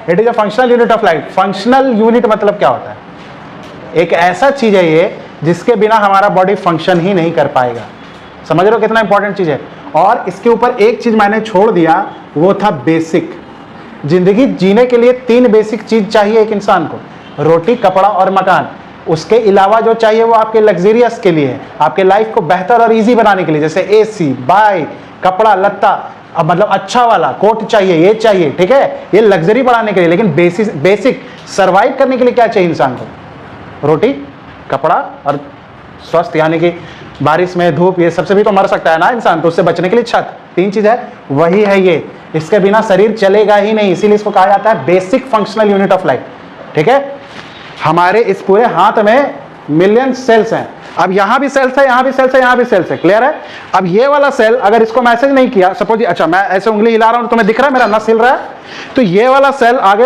It is a functional unit of light. Functional unit मतलब क्या होता है? एक ऐसा चीज है ये जिसके बिना हमारा बॉडी फंक्शन ही नहीं कर पाएगा। समझ रहे हो कितना इंपॉर्टेंट चीज है? और इसके ऊपर एक चीज मैंने छोड़ दिया, वो था बेसिक। जिंदगी जीने के लिए 3 बेसिक चीज चाहिए एक इंसान को, रोटी, कपड़ा और मकान। उसके अलावा जो चाहिए वो आपके लग्जरियस के लिए है, आपके लाइफ को बेहतर और इजी बनाने के लिए, जैसे एसी, बाइक, कपड़ा लत्ता, अब मतलब अच्छा वाला कोट चाहिए, ये चाहिए, ठीक है, ये लग्जरी बढ़ाने के लिए। लेकिन बेसिक सर्वाइव करने के लिए क्या चाहिए इंसान को? रोटी, कपड़ा और स्वस्थ, यानी कि बारिश में धूप ये सबसे भी तो मर सकता है ना इंसान, तो उससे बचने के लिए छत। 3 चीज है, वही है ये। इसके बिना शरीर चलेगा ही नहीं, इसीलिए इसको कहा जाता है basic functional unit of life. ठीक है, हमारे इस पूरे हाथ में मिलियन सेल्स हैं। अब यहां भी सेल्स है, यहां भी सेल्स है, यहां भी सेल्स है, क्लियर है? अब ये वाला सेल अगर इसको मैसेज नहीं किया, सपोज अच्छा मैं ऐसे उंगली हिला रहा हूं, तुम्हें दिख रहा है मेरा नस हिल रहा है, तो ये वाला सेल आगे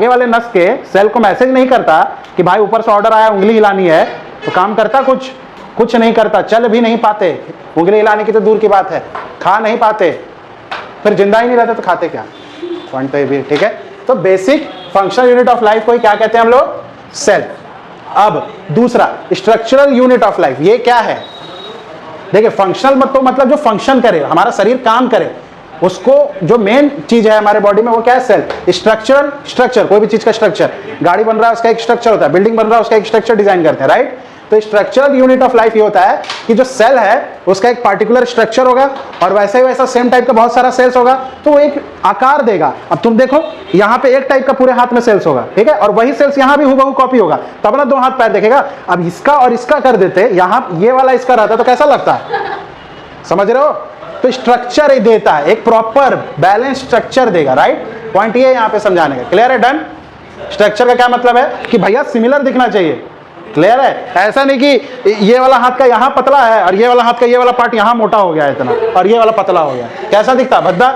वाले नस के सेल को मैसेज नहीं करता कि भाई ऊपर से ऑर्डर आया उंगली हिलानी है, तो काम करता कुछ नहीं करता, चल भी नहीं पाते। उंगली हिलाने की तो दूर की बात है, खा नहीं पाते, फिर जिंदा ही नहीं रहते तो खाते क्या? पॉइंट तो ये भी ठीक है। तो basic functional unit of life को क्या कहते हैं हम लोग? सेल। अब दूसरा स्ट्रक्चरल यूनिट ऑफ लाइफ, ये क्या है? देखिए फंक्शनल मतलब जो फंक्शन करे, हमारा शरीर काम करे, उसको जो मेन चीज है हमारे बॉडी में वो क्या है? सेल। स्ट्रक्चर कोई भी चीज का स्ट्रक्चर, गाड़ी बन रहा है उसका एक स्ट्रक्चर होता है, बिल्डिंग बन रहा है उसका एक स्ट्रक्चर डिजाइन करते हैं, राइट? तो स्ट्रक्चरल यूनिट ऑफ लाइफ ये होता है कि जो सेल है उसका एक पार्टिकुलर स्ट्रक्चर होगा और वैसे ही वैसा सेम टाइप का बहुत सारा सेल्स होगा, तो वो एक आकार देगा। अब तुम देखो यहाँ पे एक टाइप का पूरे हाथ में सेल्स होगा, ठीक है, और वही सेल्स यहाँ भी हूबहू कॉपी होगा, तब ना 2 हाथ पैर देखेगा। अब इसका और इसका कर देते, यहाँ ये वाला इसका रहता तो कैसा लगता है? समझ रहे हो? तो स्ट्रक्चर देता है, एक प्रॉपर बैलेंस स्ट्रक्चर देगा, राइट? पॉइंट ये है यहाँ पे समझाने का, क्लियर है? डन। स्ट्रक्चर का क्या मतलब है कि भैया सिमिलर दिखना चाहिए, क्लियर है? ऐसा नहीं कि ये वाला हाथ का यहाँ पतला है और ये वाला हाथ का ये वाला पार्ट यहाँ मोटा हो गया है इतना और ये वाला पतला हो गया, कैसा दिखता है? भद्दा।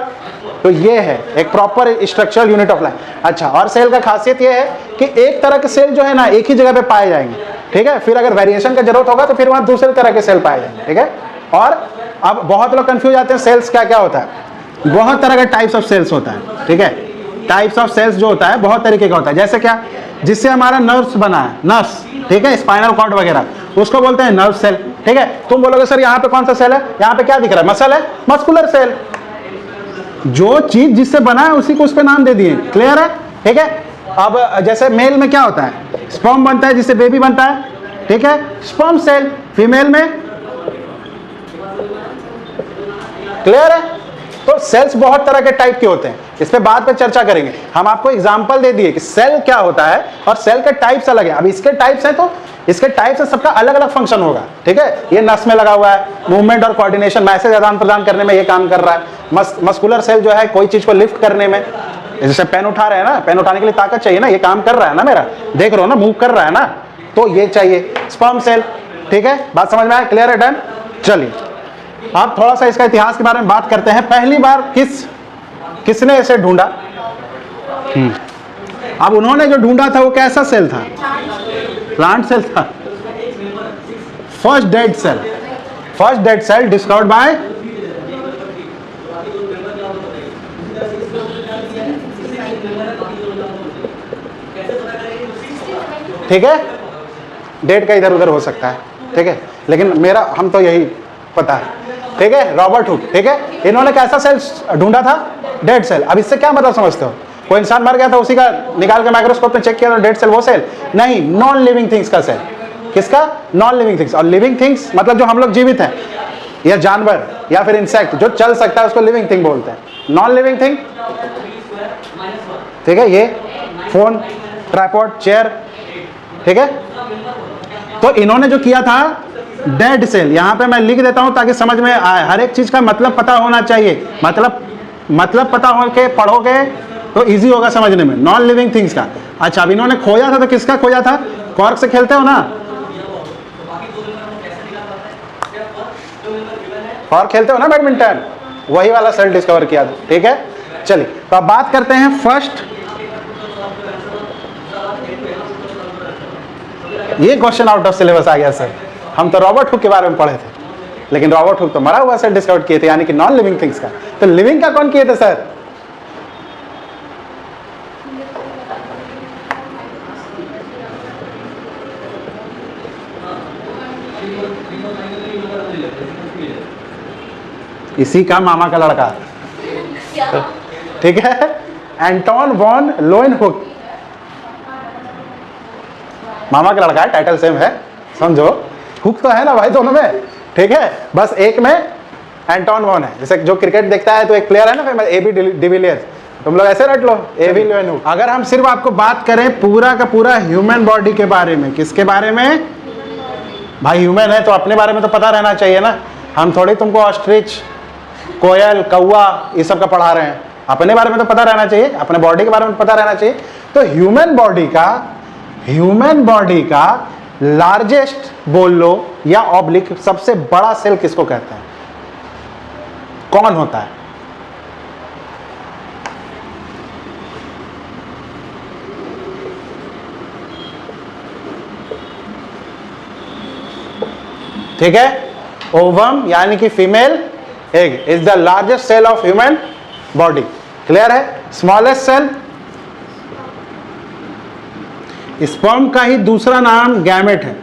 तो ये है एक proper structural unit of life. अच्छा, और सेल का खासियत ये है कि एक तरह के सेल जो है ना एक ही जगह पे पाए जाएंगे, ठीक है, फिर अगर वेरिएशन का जरूरत होगा तो फिर वहां दूसरे तरह के सेल पाए जाएंगे, ठीक है। और अब बहुत लोग कंफ्यूज आते हैं, सेल्स क्या क्या होता है? बहुत तरह के टाइप्स ऑफ सेल्स होता है, ठीक है। टाइप्स ऑफ सेल्स जो होता है बहुत तरीके का होता है, जैसे क्या, जिससे हमारा नर्व्स बना है, नर्व्स, ठीक है, स्पाइनल कॉर्ड वगैरह, उसको बोलते हैं नर्व सेल, ठीक है। तुम बोलोगे सर यहाँ पे कौन सा सेल है? यहाँ पे क्या दिख रहा है? मसल है, मस्कुलर सेल। जो चीज जिससे बना है उसी को उस पे नाम दे दिए, क्लियर है? ठीक है। अब जैसे मेल में क्या होता है? स्पर्म बनता है जिससे बेबी बनता है, ठीक है, स्पर्म सेल। फीमेल में, क्लियर है? तो सेल्स बहुत तरह के टाइप के होते हैं, इस पे बाद में चर्चा करेंगे। हम आपको एग्जांपल दे दिए कि सेल क्या होता है और सेल के टाइप्स अलग है। अब इसके टाइप्स हैं तो इसके टाइप से सबका अलग अलग फंक्शन होगा, ठीक है। ये नस में लगा हुआ है, मूवमेंट और कोऑर्डिनेशन, मैसेज आदान प्रदान करने में ये काम कर रहा है। मस्कुलर सेल जो है कोई चीज को लिफ्ट करने में, जैसे पेन उठा रहे हैं ना, पेन उठाने के लिए ताकत चाहिए ना, ये काम कर रहा है ना मेरा, देख रहे हो ना, मूव कर रहा है ना, तो ये चाहिए। स्पर्म सेल, ठीक है, बात समझ में आया? क्लियर है? डन। चलिए आप थोड़ा सा इसका इतिहास के बारे में बात करते हैं। पहली बार किसने इसे ढूंढा? अब उन्होंने जो ढूंढा था वो कैसा सेल था? प्लांट सेल था। First dead cell discovered by ठीक है, डेट का इधर उधर हो सकता है, ठीक है, लेकिन हम तो यही पता है, ठीक है, रॉबर्ट हुक, ठीक है। इन्होंने कैसा सेल ढूंढा था? Dead cell. अब इससे क्या मतलब समझते हो? कोई इंसान मर गया था, उसी का निकाल के माइक्रोस्कोप में चेक किया तो डेड सेल वो सेल नहीं, नॉन लिविंग थिंग्स का सेल। किसका? Non living things. और लिविंग थिंग्स मतलब जो हम लोग जीवित हैं, या जानवर या फिर इंसेक्ट जो चल सकता है उसको लिविंग थिंग बोलते हैं। नॉन लिविंग थिंग, ठीक है, ये फोन, ट्राइपॉड, चेयर, ठीक है। तो इन्होंने जो किया था डेड सेल, यहां पे मैं लिख देता हूं ताकि समझ में आए। हर एक चीज का मतलब पता होना चाहिए, मतलब पता हो के पढ़ोगे तो इजी होगा समझने में। नॉन लिविंग थिंग्स का। अच्छा, अब इन्होंने खोया था तो किसका खोया था? कॉर्क से खेलते हो ना, कॉर्क खेलते हो ना बैडमिंटन, वही वाला सेल डिस्कवर किया था, ठीक है। चलिए तो अब बात करते हैं फर्स्ट। ये क्वेश्चन आउट ऑफ सिलेबस आ गया सर, हम तो रॉबर्ट हुक के बारे में पढ़े थे, लेकिन रॉबर्ट हुक तो मरा हुआ सेल डिस्कवर किए थे, यानी कि नॉन लिविंग थिंग्स का। तो लिविंग का कौन किए थे सर? इसी का मामा का लड़का, ठीक है, एंटोन वॉन लोएनहुक, मामा का लड़का है, टाइटल सेम है, समझो, हुक तो है ना भाई दोनों में, ठीक है, बस एक में एंटोन वॉन है। जैसे जो क्रिकेट देखता है तो एक प्लेयर है ना फेमस, एबी डिविलियर्स, तुम लोग ऐसे रट लो, एबी लोएनहुक। अगर हम सिर्फ आपको बात करें पूरा का पूरा ह्यूमन बॉडी के बारे में, किसके बारे में भाई, ह्यूमन है तो अपने बारे में तो पता रहना चाहिए ना, हम थोड़ी तुमको ऑस्ट्रिच, कोयल, कौवा ये सब का पढ़ा रहे हैं, अपने बारे में तो पता रहना चाहिए, अपने बॉडी के बारे में पता रहना चाहिए। तो ह्यूमन बॉडी का लार्जेस्ट बोल लो या ऑब्लिक सबसे बड़ा सेल किसको कहते हैं, कौन होता है? ठीक है, ओवम यानी कि female egg is the largest cell of human body, clear है। स्मॉलेस्ट सेल, स्पर्म का ही दूसरा नाम गैमेट है।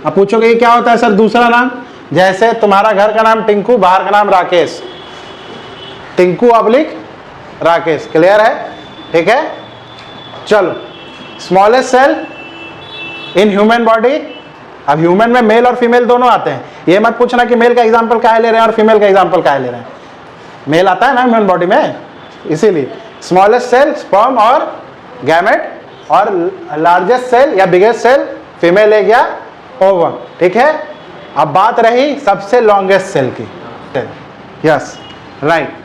अब पूछोगे ये क्या होता है सर दूसरा नाम? जैसे तुम्हारा घर का नाम टिंकू, बाहर का नाम राकेश, टिंकू ऑब्लिक राकेश, क्लियर है, ठीक है। चलो, smallest cell in human body. अब ह्यूमन में मेल और फीमेल दोनों आते हैं, ये मत पूछना कि मेल का एग्जांपल क्या ले रहे हैं और फीमेल का एग्जांपल क्या ले रहे हैं, मेल आता है ना ह्यूमन बॉडी में, इसीलिए स्मॉलेस्ट सेल स्पर्म और गैमेट, और लार्जेस्ट सेल या बिगेस्ट सेल फीमेल एग या ओवम, ठीक है। अब बात रही सबसे लॉन्गेस्ट सेल की, यस राइट।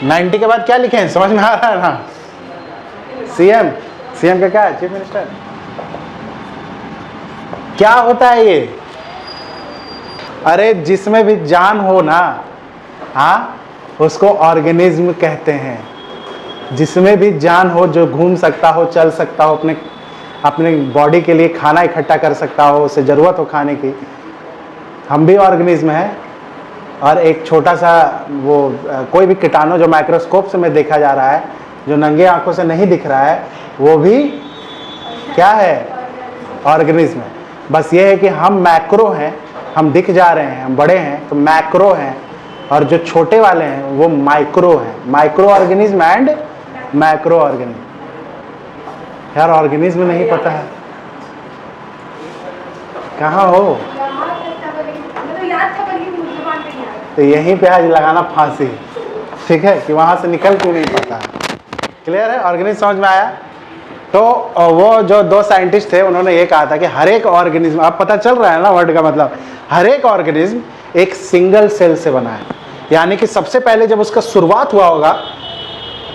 नाइन्टी के बाद क्या लिखे हैं समझ में आ रहा है ना? सीएम का क्या है? Chief minister. क्या होता है ये? अरे जिसमें भी जान हो ना, हाँ, उसको ऑर्गेनिज्म कहते हैं। जिसमें भी जान हो, जो घूम सकता हो, चल सकता हो, अपने बॉडी के लिए खाना इकट्ठा कर सकता हो, उसे जरूरत हो खाने की, हम भी ऑर्गेनिज्म है। और एक छोटा सा वो कोई भी कीटाणु जो माइक्रोस्कोप से में देखा जा रहा है, जो नंगे आंखों से नहीं दिख रहा है, वो भी क्या है? ऑर्गेनिज्म है। बस ये है कि हम मैक्रो हैं, हम दिख जा रहे हैं, हम बड़े हैं तो मैक्रो हैं, और जो छोटे वाले हैं वो माइक्रो हैं। Micro organism and macro organism. यार ऑर्गेनिज्म नहीं पता है, कहाँ हो? तो यहीं पे आज लगाना फांसी, ठीक है, कि वहां से निकल क्यों नहीं पाता है। क्लियर है? ऑर्गेनिज्म समझ में आया? तो वो जो दो साइंटिस्ट थे उन्होंने ये कहा था कि हर एक ऑर्गेनिज्म, अब पता चल रहा है ना वर्ड का मतलब, हर एक ऑर्गेनिज्म एक सिंगल सेल से बना है। यानी कि सबसे पहले जब उसका शुरुआत हुआ होगा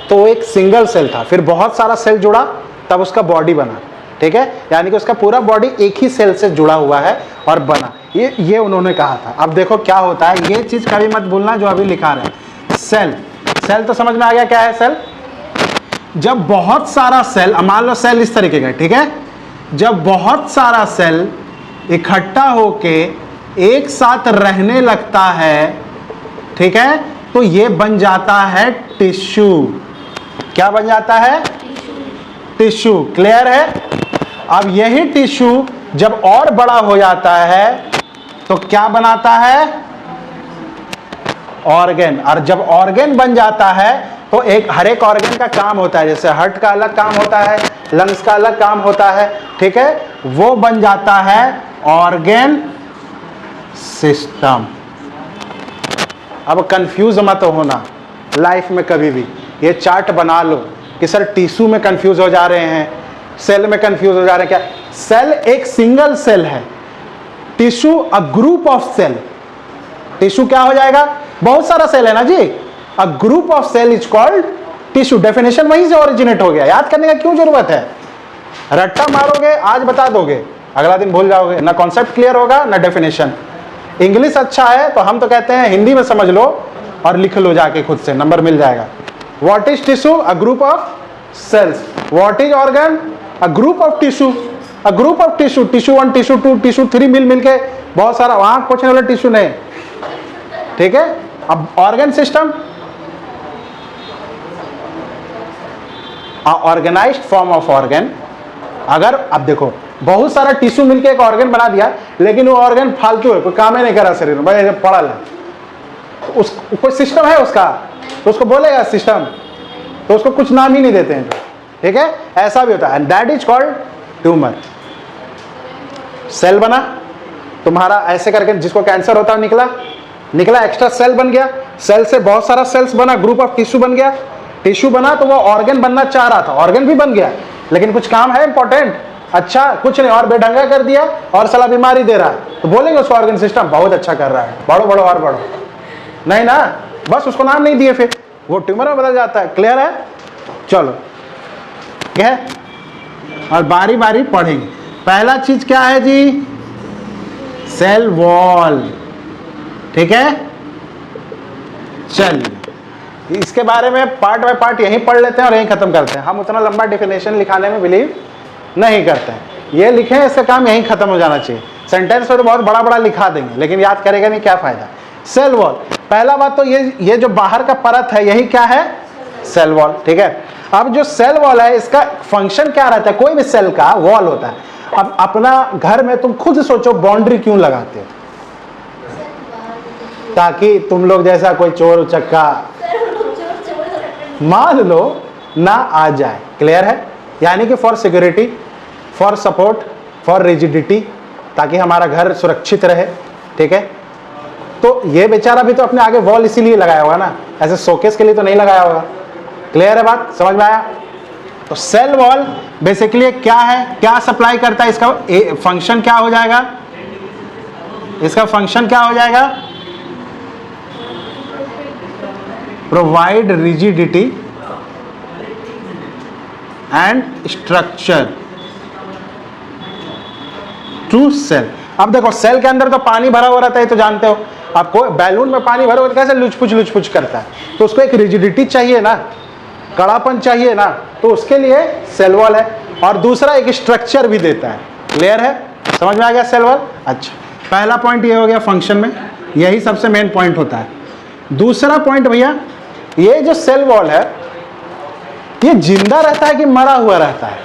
तो वो एक सिंगल सेल था, फिर बहुत सारा सेल जुड़ा, तब उसका बॉडी बना, ठीक है। यानी कि उसका पूरा बॉडी एक ही सेल से जुड़ा हुआ है और बना, ये उन्होंने कहा था। अब देखो क्या होता है, ये चीज कभी मत भूलना जो अभी लिखा रहे हैं। सेल तो समझ में आ गया क्या है सेल? जब बहुत सारा सेल, मान लो सेल इस तरीके का, ठीक है, जब बहुत सारा सेल इकट्ठा होके एक साथ रहने लगता है, ठीक है, तो ये बन जाता है टिश्यू। क्या बन जाता है? टिश्यू। क्लियर है? अब यही टिश्यू जब और बड़ा हो जाता है तो क्या बनाता है? ऑर्गन। और जब ऑर्गन बन जाता है तो हर एक ऑर्गन का काम होता है, जैसे हार्ट का अलग काम होता है, लंग्स का अलग काम होता है, ठीक है, वो बन जाता है ऑर्गन सिस्टम। अब कंफ्यूज मत होना लाइफ में कभी भी, ये चार्ट बना लो कि सर टिश्यू में कंफ्यूज हो जा रहे हैं, सेल में कंफ्यूज हो जा रहे हैं। क्या? सेल एक सिंगल सेल है, tissue a group of cell. Tissue क्या हो जाएगा? बहुत सारा सेल है ना जी, a group of cell is called tissue. Definition वहीं से ओरिजिनेट हो गया, याद करने का क्यों जरूरत है? रट्टा मारोगे आज बता दोगे, अगला दिन भूल जाओगे, ना कॉन्सेप्ट क्लियर होगा ना डेफिनेशन। इंग्लिश अच्छा है तो हम तो कहते हैं हिंदी में समझ लो और लिख लो जाके खुद से, नंबर मिल जाएगा। What is tissue? A group of cells. What is organ? A group of tissue. A group of tissue, tissue 1, tissue 2, tissue 3 मिल के बहुत सारा, वहां पूछने वाला टिश्यू नहीं, ठीक है। अब organ system, organised form of organ. अगर अब देखो बहुत सारा टिश्यू मिलके एक ऑर्गन बना दिया, लेकिन वो ऑर्गन फालतू है, कोई काम ही नहीं करा शरीर में, भाई पड़ा है, उस कोई सिस्टम है उसका, तो उसको बोलेगा सिस्टम, तो उसको कुछ नाम ही नहीं देते हैं, ठीक है। ऐसा भी होता है, that is called tumour. Cell बना तुम्हारा ऐसे करके, जिसको कैंसर होता है निकला एक्स्ट्रा सेल बन गया, सेल से बहुत सारा सेल्स बना, ग्रुप ऑफ टिश्यू बन गया, टिश्यू बना तो वो ऑर्गन बनना चाह रहा था, ऑर्गन भी बन गया, लेकिन कुछ काम है इंपॉर्टेंट, अच्छा कुछ नहीं, और बेढंगा कर दिया और साला बीमारी दे रहा है, तो बोलेंगे उसको ऑर्गन सिस्टम बहुत अच्छा कर रहा है, बढ़ो बढ़ो और बढ़ो, नहीं ना, बस उसको नाम नहीं दिए, फिर वो ट्यूमर में बदल जाता है। क्लियर है? चलो क्या है, और बारी बारी पढ़ेंगे। पहला चीज क्या है जी, सेल वॉल, ठीक है। चलिए इसके बारे में पार्ट बाय पार्ट यहीं पढ़ लेते हैं और यहीं खत्म करते हैं। हम उतना लंबा डेफिनेशन लिखाने में बिलीव नहीं करते हैं, ये लिखे इसका काम यहीं खत्म हो जाना चाहिए। सेंटेंस में तो बहुत बड़ा बड़ा लिखा देंगे, लेकिन याद करेगा नहीं, क्या फायदा। सेल वॉल, पहला बात तो ये जो बाहर का परत है यही क्या है, सेल वॉल, ठीक है। अब जो सेल वॉल है इसका फंक्शन क्या रहता है, कोई भी सेल का वॉल होता है। अब अपना घर में तुम खुद सोचो बाउंड्री क्यों लगाते हो, ताकि तुम लोग जैसा कोई चोर उचक्का मान लो ना आ जाए। क्लियर है? यानी कि for security, for support, for rigidity, ताकि हमारा घर सुरक्षित रहे, ठीक है। तो ये बेचारा भी तो अपने आगे वॉल इसीलिए लगाया होगा ना, ऐसे शोकेस के लिए तो नहीं लगाया होगा। क्लियर है बात, समझ में आया? तो सेल वॉल बेसिकली क्या है, क्या सप्लाई करता है, इसका फंक्शन क्या हो जाएगा, इसका फंक्शन क्या हो जाएगा, provide rigidity and structure to cell. अब देखो सेल के अंदर तो पानी भरा हुआ रहता है, तो जानते हो आपको, बैलून में पानी भरा हुआ तो कैसे लुच-पुच करता है, तो उसको एक रिजिडिटी चाहिए ना, कड़ापन चाहिए ना, तो उसके लिए सेल वॉल है। और दूसरा एक स्ट्रक्चर भी देता है। क्लियर है, समझ में आ गया सेल वॉल? अच्छा, पहला पॉइंट ये हो गया फंक्शन में, यही सबसे मेन पॉइंट होता है। दूसरा पॉइंट भैया, ये जो सेल वॉल है ये जिंदा रहता है कि मरा हुआ रहता है,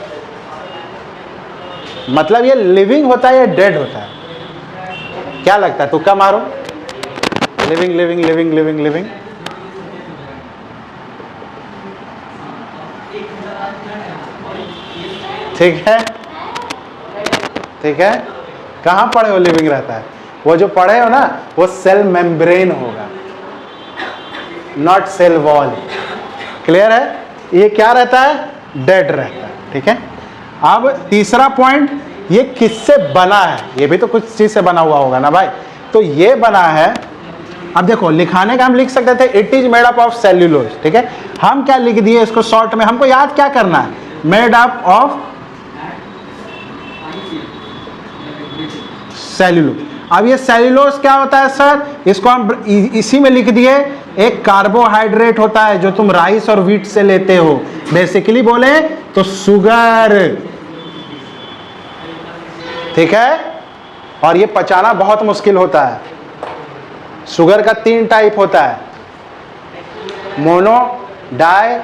मतलब ये लिविंग होता है या डेड होता है, क्या लगता है, तुक्का मारो। Living living living living living, ठीक है, ठीक है। कहां पढ़े हो लिविंग रहता है, वो जो पढ़े हो ना वो सेल मेम्ब्रेन होगा, नॉट सेल वॉल। क्लियर है? ये क्या रहता है, डेड रहता है, ठीक है। अब तीसरा पॉइंट, ये किससे बना है, ये भी तो कुछ चीज से बना हुआ होगा ना भाई, तो ये बना है। अब देखो लिखाने का हम लिख सकते थे it is made up of cellulose, ठीक है। हम क्या लिख दिए इसको शॉर्ट में, हमको याद क्या करना है, मेड अप ऑफ सेल्यूलोज। अब ये सेल्यूलोज क्या होता है सर, इसको हम इसी में लिख दिए, एक कार्बोहाइड्रेट होता है जो तुम राइस और व्हीट से लेते हो, बेसिकली बोले तो शुगर, ठीक है। और ये पचाना बहुत मुश्किल होता है। शुगर का 3 टाइप होता है, मोनो, डाई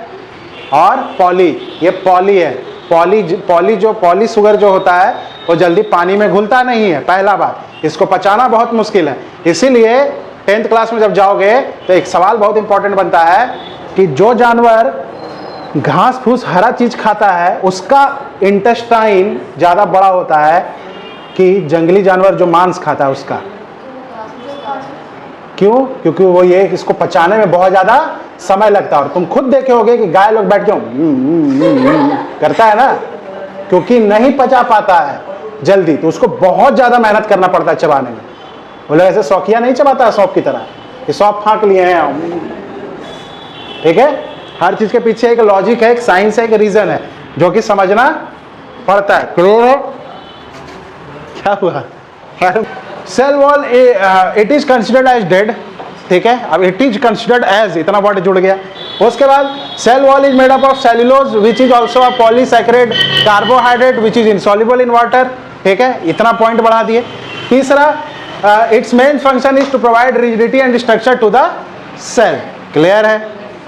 और पॉली। ये पॉली है, पॉली शुगर जो होता है वो जल्दी पानी में घुलता नहीं है, पहला बात, इसको पचाना बहुत मुश्किल है। इसीलिए 10th क्लास में जब जाओगे तो एक सवाल बहुत इंपॉर्टेंट बनता है कि जो जानवर घास फूस हरा चीज खाता है उसका इंटेस्टाइन ज्यादा बड़ा होता है कि जंगली जानवर जो मांस खाता है उसका। क्यों? क्योंकि वो ये इसको पचाने में बहुत ज्यादा समय लगता है। और तुम खुद देखे होगे कि गाय लोग बैठ के करता है ना, क्योंकि नहीं पचा पाता है जल्दी, तो उसको बहुत ज्यादा मेहनत करना पड़ता है चबाने में। वो लोग ऐसे शौकिया नहीं चबाता है सौंफ की तरह, ये सौंफ फाँक लिए हैं, ठीक है। हर चीज के पीछे एक लॉजिक है, एक साइंस है, एक रीजन है, जो कि समझना पड़ता है। क्या हुआ? Cell wall it is considered as dead, ठीक है। अब इट इज कंसिडर्ड एज, इतना वर्ड जुड़ गया। उसके बाद cell wall is made up of cellulose which is also a polysaccharide carbohydrate which is insoluble in water. ठीक है, इतना पॉइंट बढ़ा दिए। तीसरा, its main function is to provide rigidity and structure to the cell. Clear है,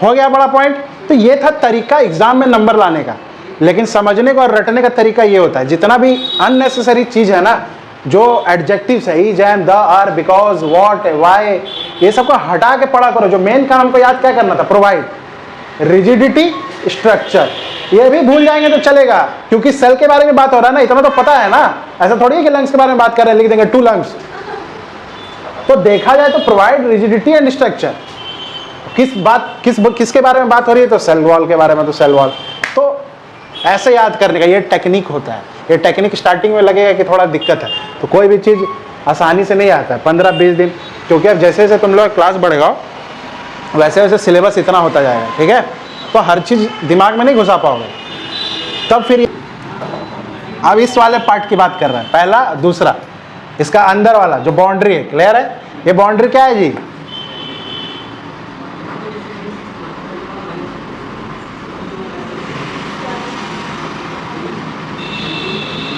हो गया बड़ा पॉइंट। तो ये था तरीका एग्जाम में नंबर लाने का, लेकिन समझने का और रटने का तरीका ये होता है, जितना भी अननेसेसरी चीज है ना, जो एडजेक्टिव्स है, is and the are because what why, ये सबको हटा के पढ़ा करो। जो मेन काम हमको याद क्या करना था, प्रोवाइड रिजिडिटी स्ट्रक्चर। ये भी भूल जाएंगे तो चलेगा, क्योंकि सेल के बारे में बात हो रहा है ना, इतना तो पता है ना। ऐसा थोड़ी है कि लंग्स के बारे में बात कर रहे हैं, लिख देंगे 2 लंग्स। तो देखा जाए तो प्रोवाइड रिजिडिटी एंड स्ट्रक्चर, किसके बारे में बात हो रही है, तो सेल वॉल के बारे में, तो सेल वॉल। तो ऐसे याद करने का ये टेक्निक होता है। ये टेक्निक स्टार्टिंग में लगेगा कि थोड़ा दिक्कत है, तो कोई भी चीज़ आसानी से नहीं आता है, 15-20 दिन, क्योंकि अब जैसे जैसे तुम लोग क्लास बढ़ेगा वैसे वैसे सिलेबस इतना होता जाएगा। ठीक है, तो हर चीज़ दिमाग में नहीं घुसा पाओगे। तब फिर अब इस वाले पार्ट की बात कर रहे हैं, पहला दूसरा, इसका अंदर वाला जो बाउंड्री है। क्लियर है, ये बाउंड्री क्या है जी,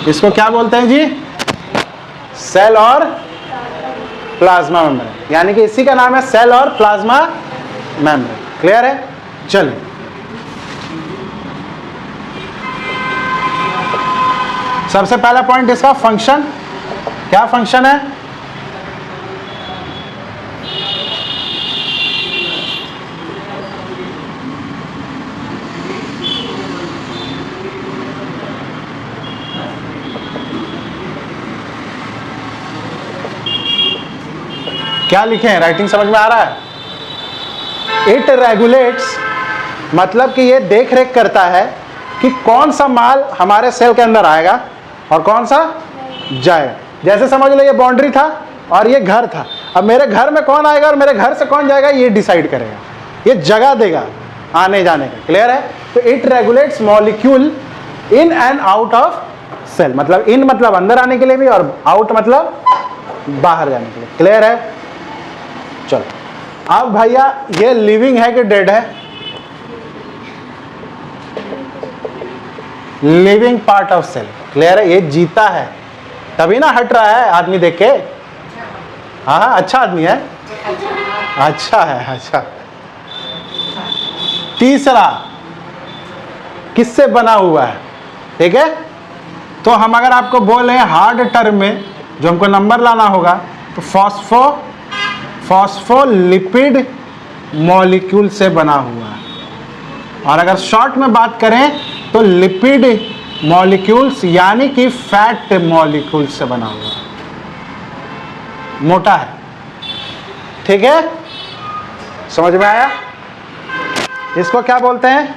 इसको क्या बोलते हैं जी, सेल और प्लाज्मा मेम्ब्रेन, यानी कि इसी का नाम है सेल और प्लाज्मा मेम्ब्रेन। क्लियर है, चलिए सबसे पहला पॉइंट इसका फंक्शन, क्या फंक्शन है, क्या लिखे हैं, राइटिंग समझ में आ रहा है। इट रेगुलेट्स, मतलब कि ये देख रेख करता है कि कौन सा माल हमारे सेल के अंदर आएगा और कौन सा जाएगा। जैसे समझ लो ये बाउंड्री था और ये घर था, अब मेरे घर में कौन आएगा और मेरे घर से कौन जाएगा ये डिसाइड करेगा, ये जगह देगा आने जाने का। क्लियर है, तो it regulates molecule in and out of cell, मतलब इन मतलब अंदर आने के लिए भी और आउट मतलब बाहर जाने के लिए। क्लियर है, चलो अब भैया ये लिविंग है कि डेड है, living part of cell. Clear है, ये जीता है तभी ना हट रहा है आदमी देख के। हाँ हाँ, अच्छा आदमी है, अच्छा है, अच्छा। तीसरा, किससे बना हुआ है, ठीक है। तो हम अगर आपको बोले हार्ड टर्म में जो हमको नंबर लाना होगा, तो फॉस्फोलिपिड मॉलिक्यूल से बना हुआ है, और अगर शॉर्ट में बात करें तो लिपिड मॉलिक्यूल्स यानी कि फैट मॉलिक्यूल्स से बना हुआ है, मोटा है। ठीक है, समझ में आया। इसको क्या बोलते हैं,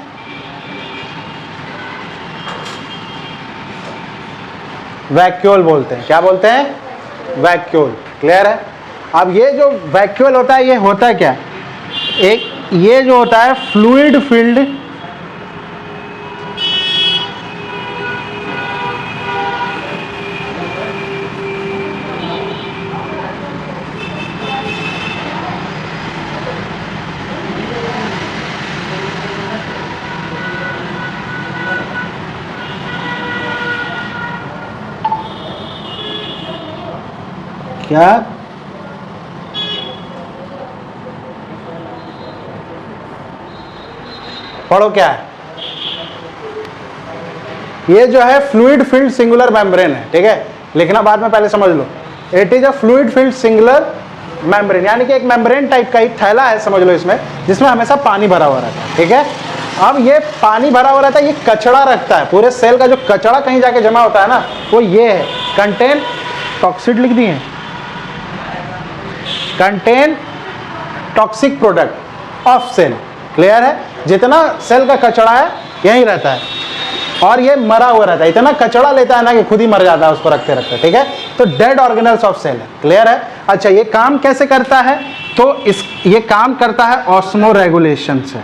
वैक्यूल बोलते हैं। क्या बोलते हैं, वैक्यूल। क्लियर है। अब ये जो वैक्यूल होता है, ये होता है क्या, एक ये जो होता है फ्लूइड फील्ड क्या, पढ़ो क्या है, ये जो है फ्लूइड फील्ड सिंगुलर मेम्ब्रेन है। ठीक है, लिखना बाद में, पहले समझ लो। It is a fluid field singular membrane, यानी कि एक मेम्ब्रेन टाइप का एक थैला है समझ लो इसमें, जिसमें हमेशा पानी भरा हुआ रहता है। ठीक है, अब ये पानी भरा हुआ रहता है, ये कचड़ा रखता है, पूरे सेल का जो कचड़ा कहीं जाके जमा होता है ना, वो ये है, कंटेन, टॉक्सिड लिख दिए, contain toxic product of cell. Clear है, जितना सेल का कचड़ा है यहीं रहता है, और ये मरा हुआ रहता है, इतना कचड़ा लेता है ना कि खुद ही मर जाता है उसको रखते रखते। ठीक है, तो डेड ऑर्गेनल्स ऑफ सेल है। क्लियर है। अच्छा, ये काम कैसे करता है, तो ये काम करता है ऑस्मो रेगुलेशन से।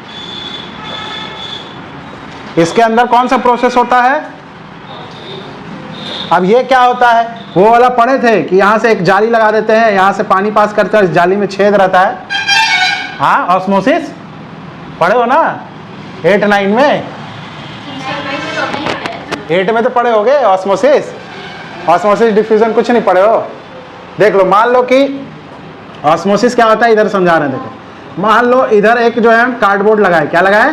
इसके अंदर कौन सा प्रोसेस होता है, अब ये क्या होता है, वो वाला पढ़े थे कि यहाँ से एक जाली लगा देते हैं, यहाँ से पानी पास करते हैं, इस जाली में छेद रहता है, हाँ ऑस्मोसिस पढ़े हो ना, 8 9 में, 8 में तो पढ़े होगे ऑस्मोसिस, ऑस्मोसिस डिफ्यूजन कुछ नहीं पढ़े हो। देख लो, मान लो कि ऑस्मोसिस क्या होता है, इधर समझा रहे हैं। देखो, मान लो इधर एक जो है कार्डबोर्ड लगाए, क्या लगाए,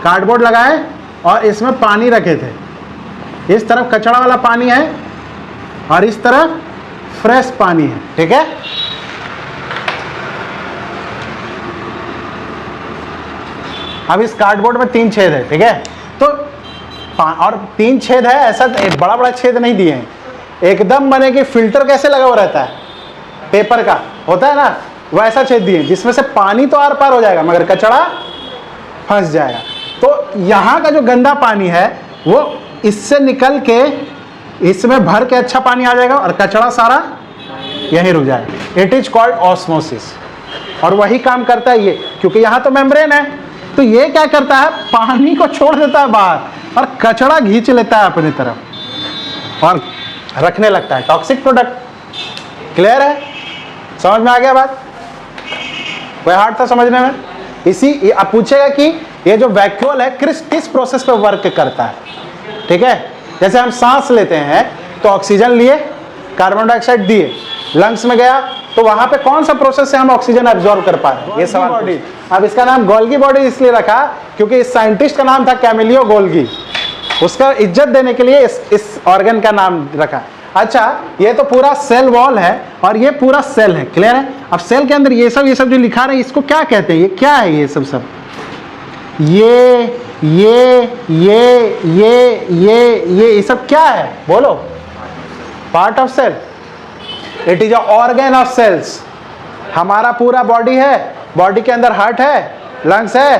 कार्डबोर्ड लगाए, और इसमें पानी रखे थे। इस तरफ कचरा वाला पानी है और इस तरफ फ्रेश पानी है, ठीक है। अब इस कार्डबोर्ड में 3 छेद है, ठीक है। तो और 3 छेद है, ऐसा बड़ा बड़ा छेद नहीं दिए हैं, एकदम बने कि फिल्टर कैसे लगा हुआ रहता है पेपर का, होता है ना, वैसा छेद दिए जिसमें से पानी तो आर पार हो जाएगा मगर कचरा फंस जाएगा। तो यहाँ का जो गंदा पानी है वो इससे निकल के इसमें भर के अच्छा पानी आ जाएगा और कचरा सारा यहीं रुक जाएगा। It is called osmosis. और वही काम करता है ये, क्योंकि यहाँ तो मेम्ब्रेन है, तो ये क्या करता है, पानी को छोड़ देता है बाहर और कचरा खींच लेता है अपनी तरफ और रखने लगता है टॉक्सिक प्रोडक्ट। क्लियर है, समझ में आ गया बात? कोई हार्ड था समझने में? इसी आप पूछेगा कि ये जो वैक्यूल है किस प्रोसेस पे वर्क करता है, ठीक है। जैसे हम सांस लेते हैं तो ऑक्सीजन लिए, कार्बन डाइऑक्साइड दिए, लंग्स में गया, तो वहां पे कौन सा प्रोसेस से हम ऑक्सीजन एब्जॉर्ब कर पाए, ये सवाल बॉडी। अब इसका नाम गोल्गी बॉडी इसलिए रखा क्योंकि इस साइंटिस्ट का नाम था कैमिलियो गोल्गी, उसका इज्जत देने के लिए इस ऑर्गन का नाम रखा। अच्छा, ये तो पूरा सेल वॉल है और ये पूरा सेल है, क्लियर है। अब सेल के अंदर ये सब जो लिखा रहे हैं इसको क्या कहते हैं, ये क्या है, ये सब ये सब क्या है, बोलो। Part of cell, it is a organ of cells. हमारा पूरा बॉडी है, बॉडी के अंदर हार्ट है, लंग्स है,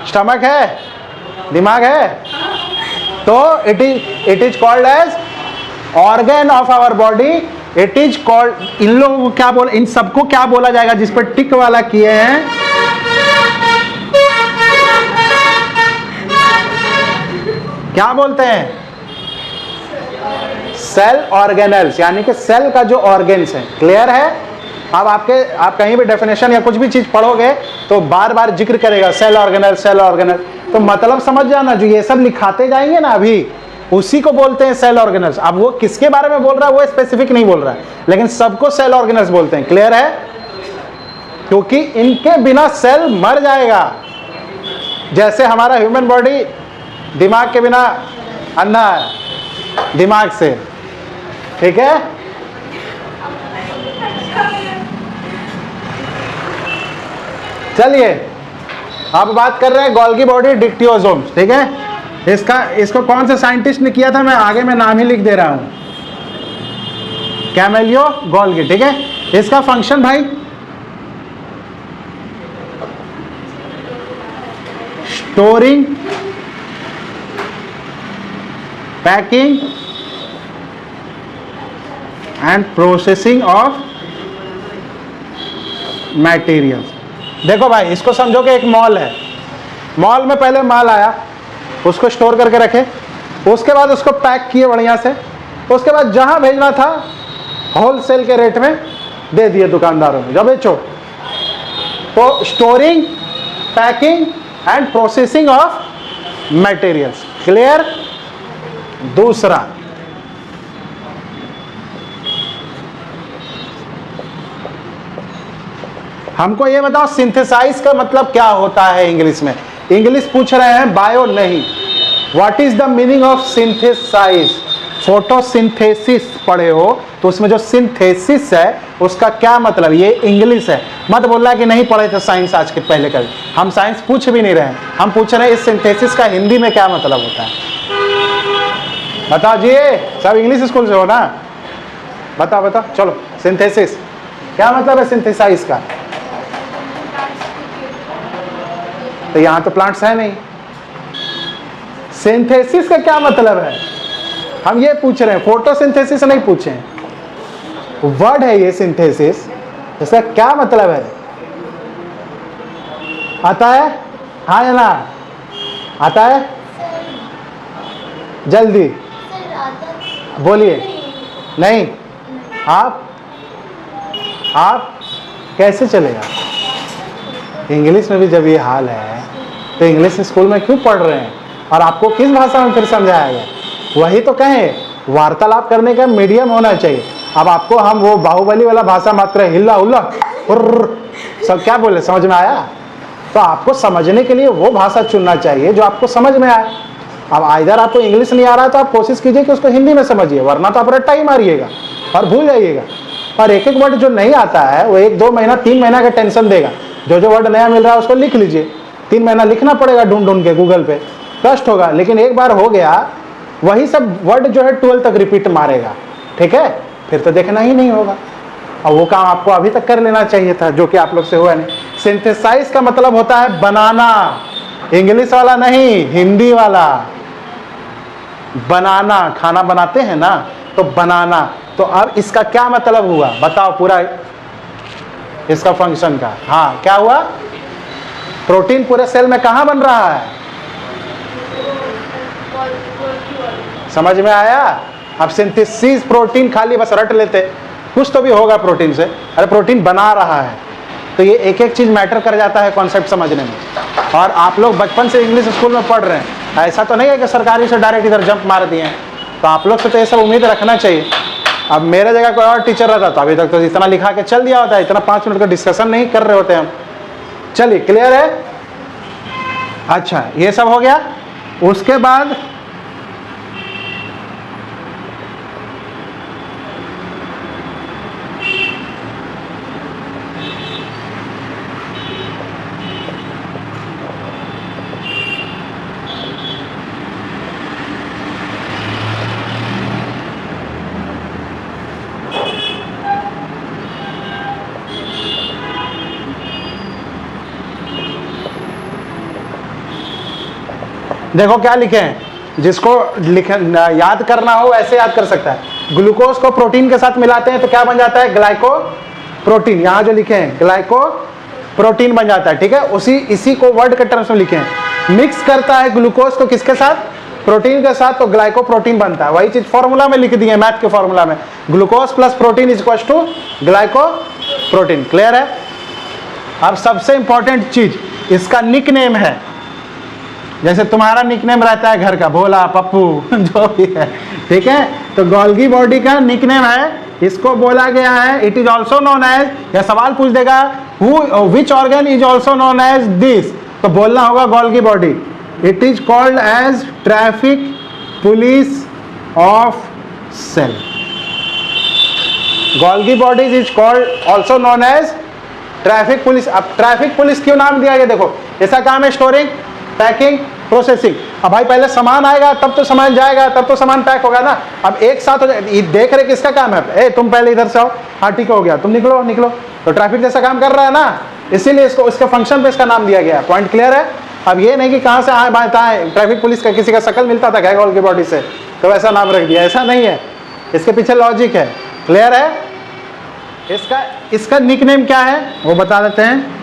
स्टमक है, दिमाग है, तो it is called as organ of our body. It is called, इन लोगों को क्या बोल, इन सबको क्या बोला जाएगा जिस पर टिक वाला किए हैं, क्या बोलते हैं, सेल ऑर्गेनल्स, यानी कि सेल का जो ऑर्गन्स है। क्लियर है? अब आप कहीं भी डेफिनेशन या कुछ भी चीज पढ़ोगे तो बार बार जिक्र करेगा सेल ऑर्गेनल, सेल ऑर्गेनल, तो मतलब समझ जाना, जो ये सब लिखाते जाएंगे ना अभी, उसी को बोलते हैं सेल ऑर्गेनल्स। अब वो किसके बारे में बोल रहा है वो स्पेसिफिक नहीं बोल रहा है, लेकिन सबको सेल ऑर्गेनल्स बोलते हैं। क्लियर है? क्योंकि इनके बिना सेल मर जाएगा। जैसे हमारा ह्यूमन बॉडी दिमाग के बिना अंधा है, दिमाग से, ठीक है। चलिए अब बात कर रहे हैं गोल्गी बॉडी डिक्टियोसोम्स, ठीक है। इसको कौन से साइंटिस्ट ने किया था, मैं आगे में नाम ही लिख दे रहा हूं, कैमिलियो गोल्गी, ठीक है। इसका फंक्शन भाई storing, packing and processing of materials. देखो भाई, इसको समझो कि एक मॉल है, मॉल में पहले माल आया, उसको स्टोर करके रखे, उसके बाद उसको पैक किए बढ़िया से, उसके बाद जहां भेजना था होलसेल के रेट में दे दिए दुकानदारों में, जब बेचो। तो storing, packing and processing of materials. Clear? दूसरा, हमको ये बताओ सिंथेसाइज का मतलब क्या होता है इंग्लिश में। इंग्लिश पूछ रहे हैं, बायो नहीं। What is the meaning of synthesise? Photosynthesis पढ़े हो तो उसमें जो सिंथेसिस है उसका क्या मतलब, ये इंग्लिश है। मत बोलना कि नहीं पढ़े थे साइंस आज के पहले कल, हम साइंस पूछ भी नहीं रहे हैं, हम पूछ रहे हैं इस सिंथेसिस का हिंदी में क्या मतलब होता है। बताओ जी, सब इंग्लिश स्कूल से हो ना, बताओ बताओ, चलो। सिंथेसिस क्या मतलब है सिंथेसाइज का? तो यहां तो प्लांट्स है नहीं। सिंथेसिस का क्या मतलब है, हम ये पूछ रहे हैं, फोटोसिंथेसिस नहीं पूछे हैं। वर्ड है ये सिंथेसिस, इसका क्या मतलब है? आता है? हाँ या ना? आता है? जल्दी बोलिए। नहीं? आप कैसे चलेगा? इंग्लिश में भी जब ये हाल है तो इंग्लिश स्कूल में क्यों पढ़ रहे हैं? और आपको किस भाषा में फिर समझाया गया? वही तो कहें, वार्तालाप करने का मीडियम होना चाहिए। अब आपको हम वो बाहुबली वाला भाषा मत करें, हिल्ला हुल्ला सब क्या बोले, समझ में आया? तो आपको समझने के लिए वो भाषा चुनना चाहिए जो आपको समझ में आए। अब इधर आपको इंग्लिश नहीं आ रहा है तो आप कोशिश कीजिए कि उसको हिंदी में समझिए, वरना तो आप रट्टा ही मारिएगा और भूल जाइएगा। और एक एक वर्ड जो नहीं आता है वो 1-2 महीना 3 महीना का टेंशन देगा। जो वर्ड नया मिल रहा है उसको लिख लीजिए, 3 महीना लिखना पड़ेगा ढूंढ ढूंढ के गूगल पे, कष्ट होगा, लेकिन एक बार हो गया वही सब वर्ड जो है 12 तक रिपीट मारेगा, ठीक है? फिर तो देखना ही नहीं होगा। और वो काम आपको अभी तक कर लेना चाहिए था, जो कि आप लोग से हुआ नहीं। सिंथेसाइज का मतलब होता है बनाना, इंग्लिश वाला नहीं, हिंदी वाला। बनाना, खाना बनाते हैं ना, तो बनाना। तो अब इसका क्या मतलब हुआ बताओ पूरा इसका फंक्शन का? हाँ, क्या हुआ? प्रोटीन पूरे सेल में कहाँ बन रहा है? समझ में आया? अब सिंथेसिस प्रोटीन खाली बस रट लेते, कुछ तो भी होगा प्रोटीन से। अरे प्रोटीन बना रहा है, तो ये एक एक चीज मैटर कर जाता है कॉन्सेप्ट समझने में। और आप लोग बचपन से इंग्लिश स्कूल में पढ़ रहे हैं, ऐसा तो नहीं है कि सरकारी से डायरेक्ट इधर जंप मार दिए हैं। तो आप लोग से तो ये सब उम्मीद रखना चाहिए। अब मेरे जगह कोई और टीचर रहता तो अभी तक तो इतना लिखा के चल दिया होता है, इतना 5 मिनट का डिस्कशन नहीं कर रहे होते हम। चलिए, क्लियर है? अच्छा, ये सब हो गया। उसके बाद देखो क्या लिखे हैं, जिसको याद करना हो ऐसे याद कर सकता है। ग्लूकोज को प्रोटीन के साथ मिलाते हैं तो क्या बन जाता है? Glyco protein. यहाँ जो लिखे हैं ग्लाइको प्रोटीन बन जाता है, ठीक है? इसी को वर्ड के टर्म्स में लिखे हैं। मिक्स करता है ग्लूकोज को किसके साथ? प्रोटीन के साथ, तो ग्लाइको प्रोटीन बनता है। वही चीज फॉर्मूला में लिख दी है, मैथ के फॉर्मूला में, glucose plus protein is equal to glycoprotein. Clear है? अब सबसे इंपॉर्टेंट चीज इसका निक नेम है। जैसे तुम्हारा निकनेम रहता है घर का, भोला, पप्पू जो भी है, ठीक है? तो गोल्गी बॉडी का निकनेम है, इसको बोला गया है it is also known as, या सवाल पूछ देगा which organ is also known as this, तो बोलना होगा Golgi body. It is called as traffic police of cell. Golgi bodies is called also known as traffic police. अब traffic police क्यों नाम दिया गया? देखो, इसका काम है स्टोरिंग, पैकिंग, प्रोसेसिंग। अब भाई पहले सामान आएगा तब तो सामान जाएगा, तब तो सामान पैक होगा ना। अब एक साथ हो जाए, देख रहे किसका काम है? ए तुम पहले इधर से आओ, हाँ ठीक हो गया, तुम निकलो निकलो, तो ट्रैफिक जैसा काम कर रहा है ना, इसीलिए इसको इसके फंक्शन पे इसका नाम दिया गया। पॉइंट क्लियर है? अब ये नहीं कि कहाँ से आए बाएं ताएं, ट्रैफिक पुलिस का किसी का शकल मिलता था गैगोल की बॉडी से तो वैसा नाम रख दिया, ऐसा नहीं है। इसके पीछे लॉजिक है। क्लियर है? इसका निकनेम क्या है वो बता देते हैं।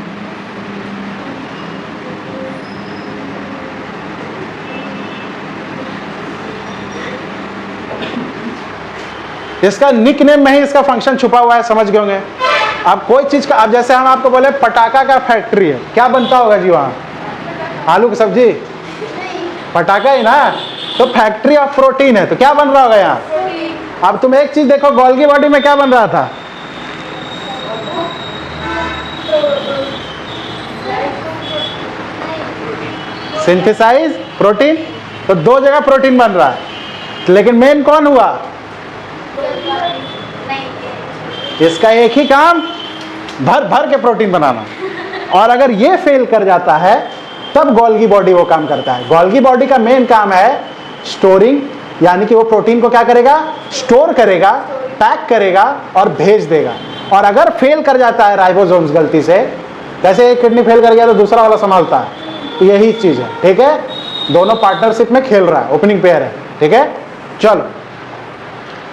इसका निकनेम में ही इसका फंक्शन छुपा हुआ है, समझ गए होंगे। अब कोई चीज का, अब जैसे हम आपको बोले पटाखा का फैक्ट्री है, क्या बनता होगा जी वहाँ? आलू की सब्जी, पटाखा ही ना, तो फैक्ट्री ऑफ प्रोटीन है, तो क्या बन रहा होगा यहाँ? अब तुम एक चीज देखो, गोल्गी बॉडी में क्या बन रहा था? सिंथेसाइज प्रोटीन, तो 2 जगह प्रोटीन बन रहा है, लेकिन मेन कौन हुआ? इसका एक ही काम, भर भर के प्रोटीन बनाना। और अगर ये फेल कर जाता है तब गोल्गी बॉडी वो काम करता है। गोल्गी बॉडी का मेन काम है स्टोरिंग, यानी कि वो प्रोटीन को क्या करेगा? स्टोर करेगा, पैक करेगा और भेज देगा। और अगर फेल कर जाता है राइबोसोम्स गलती से, जैसे एक किडनी फेल कर गया तो दूसरा वाला संभालता है, तो यही चीज है, ठीक है? दोनों पार्टनरशिप में खेल रहा है, ओपनिंग पेयर है, ठीक है? चलो,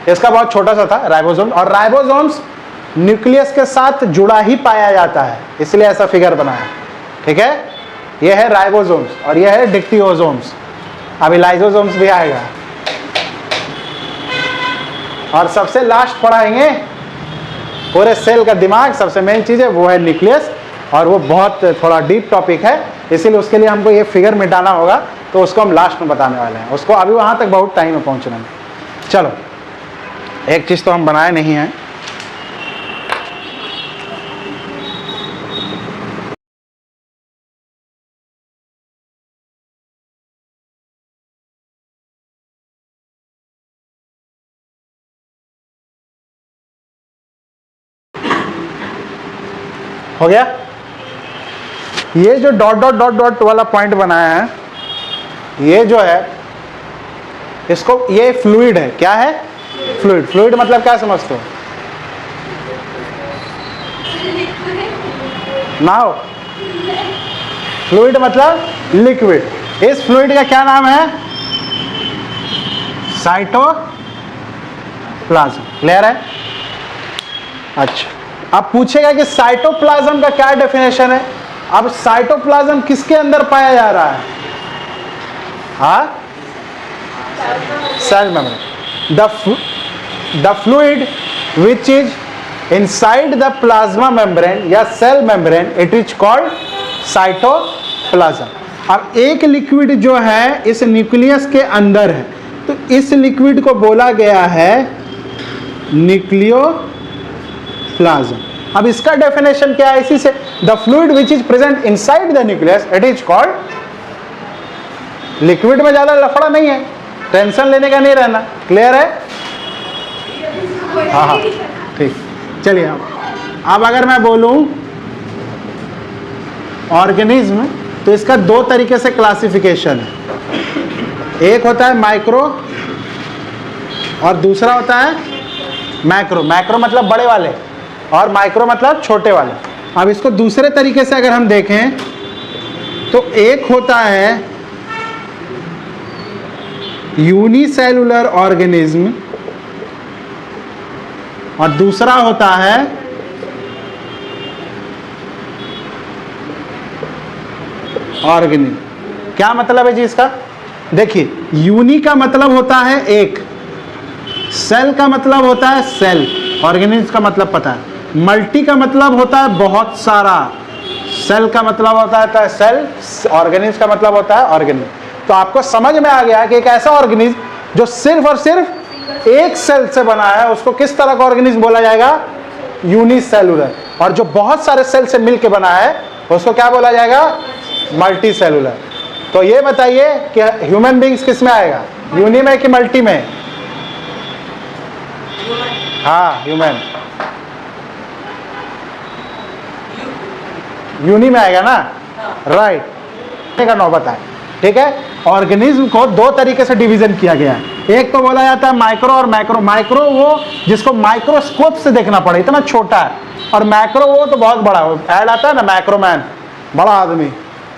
इसका बहुत छोटा सा था राइबोसोम, और राइबोसोम्स न्यूक्लियस के साथ जुड़ा ही पाया जाता है, इसलिए ऐसा फिगर बना है, ठीक है? ये है राइबोसोम्स और ये है डिक्टियोसोम्स। अभी लाइसोसोम्स भी आएगा। और सबसे लास्ट पढ़ाएंगे पूरे सेल का दिमाग, सबसे मेन चीज है वो है न्यूक्लियस, और वो बहुत थोड़ा डीप टॉपिक है, इसीलिए उसके लिए हमको ये फिगर मिटाना होगा, तो उसको हम लास्ट में बताने वाले हैं। उसको अभी वहाँ तक बहुत टाइम है पहुँचने में। चलो, एक चीज़ तो हम बनाए नहीं हैं, हो गया। ये जो डॉट डॉट डॉट डॉट वाला पॉइंट बनाया है, ये जो है इसको, ये फ्लूइड है। क्या है? फ्लूइड। फ्लूइड मतलब क्या समझते हो? नाउ फ्लूइड मतलब लिक्विड। इस फ्लूइड का क्या नाम है? साइटोप्लाज्म। क्लियर है? अच्छा, अब पूछेगा कि साइटोप्लाज्म का क्या डेफिनेशन है। अब साइटोप्लाज्म किसके अंदर पाया जा रहा है? हाँ, cell membrane. The fluid which is inside the plasma membrane या cell membrane, it is called cytoplasm. अब एक लिक्विड जो है इस न्यूक्लियस के अंदर है, तो इस लिक्विड को बोला गया है न्यूक्लियोप्लाज्म। अब इसका डेफिनेशन क्या है? इसी से, the fluid which is present inside the nucleus, it is called. Liquid में ज्यादा लफड़ा नहीं है, टेंशन लेने का नहीं रहना। क्लियर है? हाँ हाँ, ठीक। चलिए, अब अगर मैं बोलूं ऑर्गेनिज्म, तो इसका दो तरीके से क्लासिफिकेशन है। एक होता है माइक्रो और दूसरा होता है मैक्रो। मैक्रो मतलब बड़े वाले और माइक्रो मतलब छोटे वाले। अब इसको दूसरे तरीके से अगर हम देखें तो एक होता है यूनिसेलुलर ऑर्गेनिज्म और दूसरा होता है ऑर्गेनिज्म। क्या मतलब है जी इसका? देखिए, यूनि का मतलब होता है एक, सेल का मतलब होता है सेल, ऑर्गेनिज्म का मतलब पता है। मल्टी का मतलब होता है बहुत सारा, सेल का मतलब होता है सेल, ऑर्गेनिज्म का मतलब होता है ऑर्गेनिज्म। तो आपको समझ में आ गया कि एक ऐसा ऑर्गेनिज्म जो सिर्फ और सिर्फ एक सेल से बना है, उसको किस तरह का ऑर्गेनिज्म बोला जाएगा? यूनिसेलुलर। और जो बहुत सारे सेल से मिलकर बना है, उसको क्या बोला जाएगा? Multi cellular. तो ये बताइए कि ह्यूमन बींग्स किस में आएगा? यूनि में कि मल्टी में? हाँ, ह्यूमन यूनि में आएगा ना, राइट। का नौबत है, ठीक है। ऑर्गेनिज्म को दो तरीके से डिवीजन किया गया है। एक तो बोला जाता है माइक्रो और मैक्रो। माइक्रो वो जिसको माइक्रोस्कोप से देखना पड़े, इतना छोटा है, और मैक्रो वो तो बहुत बड़ा है। ऐड आता है ना, मैक्रोमैन, बड़ा आदमी,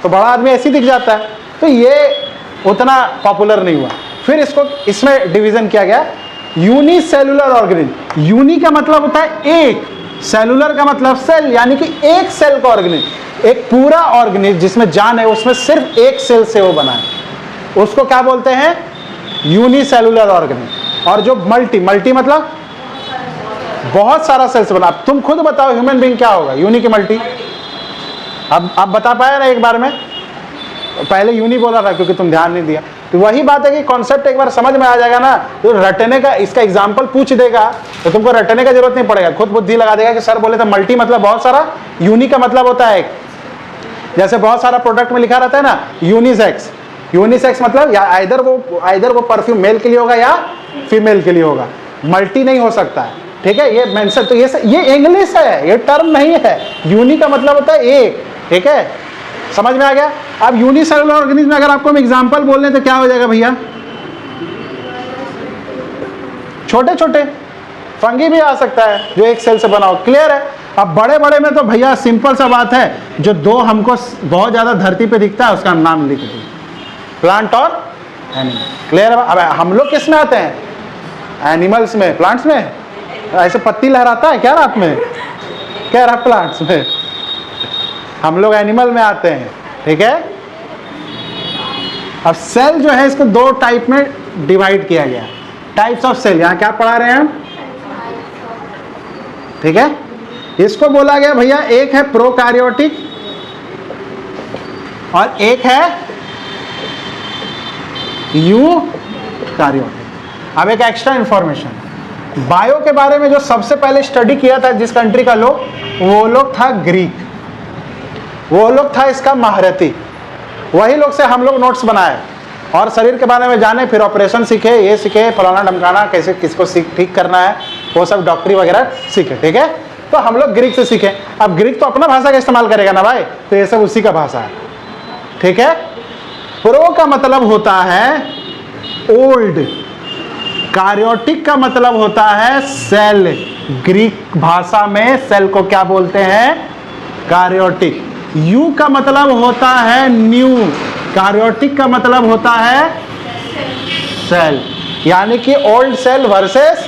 तो बड़ा आदमी ऐसे ही दिख जाता है। तो ये उतना पॉपुलर नहीं हुआ। फिर इसको इसमें डिवीजन किया गया यूनिसेलुलर ऑर्गेनिज्म। यूनि का मतलब होता है एक, सेलुलर का मतलब सेल, यानी कि एक सेल का ऑर्गेनिज्म। एक पूरा ऑर्गेनिज्म जिसमें जान है, उसमें सिर्फ एक सेल से वो बना है, उसको क्या बोलते हैं? Unicellular organism. और जो मल्टी, मल्टी मतलब बहुत सारा सेल से बना। तुम खुद बताओ ह्यूमन बीइंग क्या होगा? यूनि की मल्टी? अब आप बता पाए ना एक बार में? पहले यूनि बोला था क्योंकि तुम ध्यान नहीं दिया। तो वही बात है कि कॉन्सेप्ट एक बार समझ में आ जाएगा ना, तो रटने का, इसका एग्जांपल पूछ देगा तो तुमको रटने का जरूरत नहीं पड़ेगा, खुद बुद्धि लगा देगा कि सर बोले तो मल्टी मतलब बहुत सारा, यूनि का मतलब होता है एक। जैसे बहुत सारा प्रोडक्ट में लिखा रहता है ना यूनिसेक्स। यूनिसेक्स मतलब या आइदर वो परफ्यूम मेल के लिए होगा या फीमेल के लिए होगा, मल्टी नहीं हो सकता है, ठीक है। ये मेंशन, तो ये इंग्लिश है, ये टर्म नहीं है। यूनि का मतलब होता है एक, ठीक है, समझ में आ गया। अब यूनिसेलुलर ऑर्गेनिज्म में अगर आपको हम एग्जांपल बोलने तो क्या हो जाएगा भैया? छोटे छोटे फंगी भी आ सकता है जो एक सेल से बना हो। क्लियर है? अब बड़े बड़े में तो भैया सिंपल सा बात है, जो दो हमको बहुत ज्यादा धरती पे दिखता है उसका नाम लिख दो, प्लांट और एनिमल। क्लियर है? अब हम लोग किस में आते हैं? एनिमल्स में, प्लांट्स में। ऐसे पत्ती लहराता है क्या रात में? क्या रहा? प्लांट्स में। हम लोग एनिमल में आते हैं, ठीक है। अब सेल जो है इसको दो टाइप में डिवाइड किया गया, टाइप्स ऑफ सेल। यहां क्या पढ़ा रहे हैं हम? ठीक है। इसको बोला गया भैया, एक है प्रोकैरियोटिक और एक है यूकार्योटिक। अब एक एक्स्ट्रा इंफॉर्मेशन, बायो के बारे में जो सबसे पहले स्टडी किया था जिस कंट्री का लोग, वो लोग था ग्रीक, वो लोग था इसका महारथी, वही लोग से हम लोग नोट्स बनाए और शरीर के बारे में जाने, फिर ऑपरेशन सीखे, ये सीखे, फलाना ढमकाना, कैसे किसको ठीक करना है, वो सब डॉक्टरी वगैरह सीखे। ठीक है, तो हम लोग ग्रीक से सीखे। अब ग्रीक तो अपना भाषा का इस्तेमाल करेगा ना भाई, तो ये सब उसी का भाषा है। ठीक है, प्रो का मतलब होता है ओल्ड, कार्योटिक का मतलब होता है सेल। ग्रीक भाषा में सेल को क्या बोलते हैं? कार्योटिक। यू का मतलब होता है न्यू, कार्योटिक का मतलब होता है सेल, यानी कि old cell versus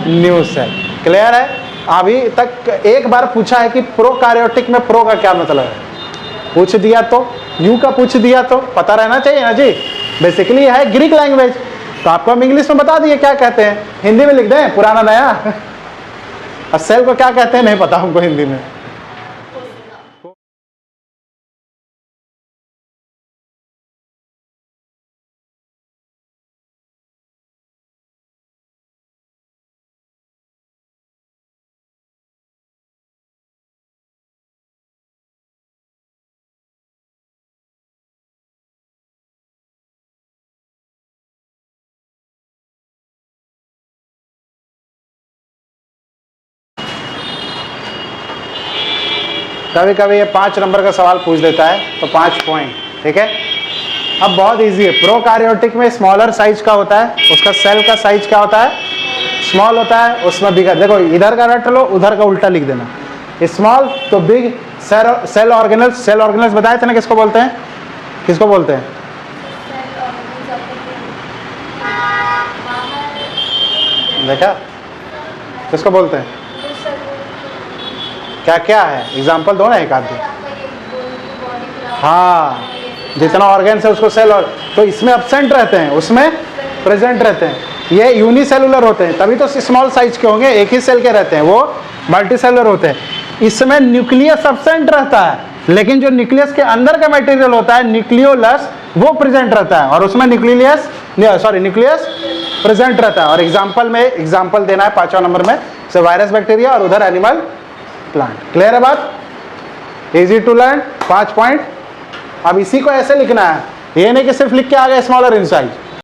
new cell. Clear है? अभी तक एक बार पूछा है कि प्रोकार्योटिक में प्रो का क्या मतलब है, पूछ दिया तो, यू का पूछ दिया तो पता रहना चाहिए ना जी। बेसिकली है ग्रीक लैंग्वेज, तो आपको हम इंग्लिश में बता दिए क्या कहते हैं, हिंदी में लिख दें पुराना नया। अब सेल को क्या कहते हैं नहीं पता हमको हिंदी में। कभी कभी ये 5 नंबर का सवाल पूछ देता है तो 5 पॉइंट। ठीक है, अब बहुत इजी है। प्रोकार्योटिक में स्मॉलर साइज का होता है, उसका सेल का साइज क्या होता है? स्मॉल होता है, उसमें बिगर, देखो इधर का रट लो, उधर का उल्टा लिख देना, स्मॉल तो big. Cell organelles, cell organelles बताए थे ना किसको बोलते हैं, किसको बोलते हैं? देखा, किसको बोलते हैं? क्या क्या है एग्जाम्पल दो ना एक आध। हाँ, जितना ऑर्गेन्स है उसको सेल, और तो इसमें एब्सेंट रहते हैं, उसमें प्रेजेंट रहते हैं। ये यूनिसेलुलर होते हैं, तभी तो स्मॉल साइज के होंगे, एक ही सेल के रहते हैं, वो मल्टीसेलुलर होते हैं। इसमें न्यूक्लियस एब्सेंट रहता है, लेकिन जो न्यूक्लियस के अंदर का मटेरियल होता है न्यूक्लियोलस, वो प्रेजेंट रहता है, और उसमें न्यूक्लियस प्रेजेंट रहता है। और एग्जाम्पल में एग्जाम्पल देना है 5वां नंबर में, से वायरस बैक्टीरिया और उधर एनिमल प्लांट। क्लियर है बात? Easy to learn, 5 point. अब इसी को ऐसे लिखना है, ये नहीं कि सिर्फ लिख के आ गए स्मॉलर इन साइज,